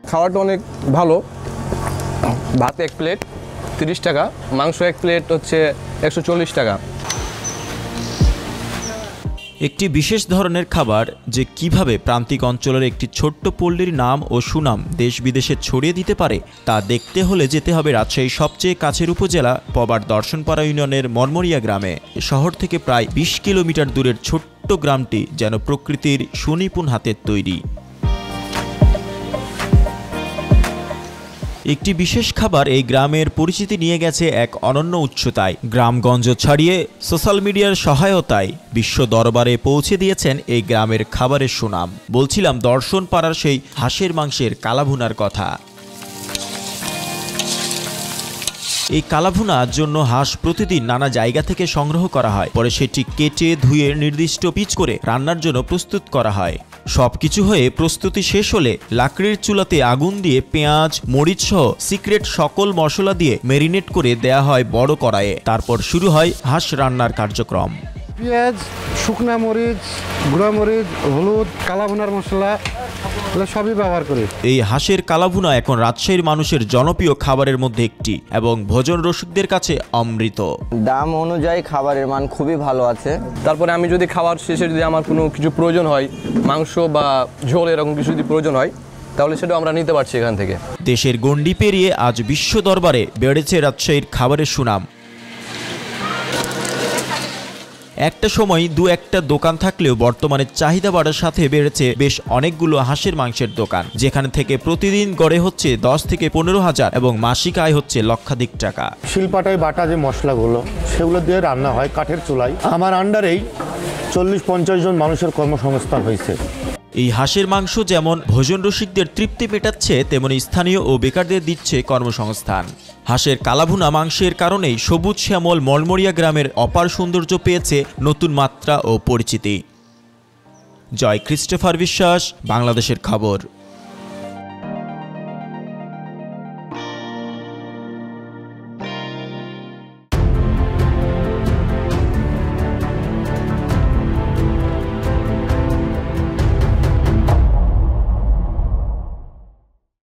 খাওয়াটা অনেক ভালো। ভাত 1 প্লেট 30 টাকা, মাংস 1 প্লেট হচ্ছে 140 টাকা। একটি বিশেষ ধরনের খাবার যে কিভাবে প্রান্তিক অঞ্চলের একটি ছোট্ট পল্লীর নাম ও সুনাম দেশ বিদেশে ছড়িয়ে দিতে পারে তা দেখতে হলে যেতে হবে রাজশাহীর সবচেয়ে কাছের উপজেলা পবার দর্শনপাড়া ইউনিয়নের মরমরিয়া গ্রামে। শহর থেকে প্রায় 20 কিলোমিটার দূরের ছোট্ট গ্রামটি যেন প্রকৃতির সুনিপুণ হাতের তৈরি। একটি বিশেষ খাবার এই গ্রামের পরিচিতি নিয়ে গেছে এক অনন্য উচ্চতায়। গ্রামগঞ্জ ছাড়িয়ে সোশ্যাল মিডিয়ার সহায়তায় বিশ্ব দরবারে পৌঁছে দিয়েছেন এই গ্রামের খাবারের সুনাম। বলছিলাম দর্শনপাড়ার সেই হাঁসের মাংসের কালাভুনার কথা। এই কালাভুনার জন্য হাঁস প্রতিদিন নানা জায়গা থেকে সংগ্রহ করা হয়, পরে সেটি কেটে ধুয়ে নির্দিষ্ট পিচ করে রান্নার জন্য প্রস্তুত করা হয়। সবকিছু হয়ে প্রস্তুতি শেষ হলে লাকড়ির চুলাতে আগুন দিয়ে পেঁয়াজ মরিচ সহ সিক্রেট সকল মশলা দিয়ে ম্যারিনেট করে দেয়া হয় বড় কড়াইয়ে। তারপর শুরু হয় হাঁস রান্নার কার্যক্রম। পেঁয়াজ, শুকনা মরিচ, গুঁড়া মরিচ, হলুদ, কালাভুনার মশলা সবই ব্যবহার করি। এই হাঁসের কালাভুনা এখন রাজশাহীর মানুষের জনপ্রিয় খাবারের মধ্যে একটি এবং ভোজন রসিকদের কাছে অমৃত। দাম অনুযায়ী খাবারের মান খুবই ভালো আছে। তারপরে আমি যদি খাওয়ার শেষে যদি আমার কোনো কিছু প্রয়োজন হয়, মাংস বা ঝোল এরকম কিছু যদি প্রয়োজন হয়, তাহলে সেটাও আমরা নিতে পারছি এখান থেকে। দেশের গণ্ডি পেরিয়ে আজ বিশ্ব দরবারে বেড়েছে রাজশাহীর খাবারের সুনাম। একটা সময় দু একটা দোকান থাকলেও বর্তমানে চাহিদা বাড়ার সাথে বেড়েছে বেশ অনেকগুলো হাঁসের মাংসের দোকান, যেখানে থেকে প্রতিদিন গড়ে হচ্ছে 10 থেকে 15 হাজার এবং মাসিক আয় হচ্ছে লক্ষাধিক টাকা। শিলপাটায় বাটা যে মশলাগুলো সেগুলো দিয়ে রান্না হয় কাঠের চুলায়। আমার আন্ডারেই 40-50 জন মানুষের কর্মসংস্থান হয়েছে। এই হাঁসের মাংস যেমন ভোজন রসিকদের তৃপ্তি মেটাচ্ছে, তেমনি স্থানীয় ও বেকারদের দিচ্ছে কর্মসংস্থান। হাঁসের কালাভুনা মাংসের কারণেই সবুজ শ্যামল মরমরিয়া গ্রামের অপার সৌন্দর্য পেয়েছে নতুন মাত্রা ও পরিচিতি। জয় ক্রিস্টোফার বিশ্বাস, বাংলাদেশের খবর।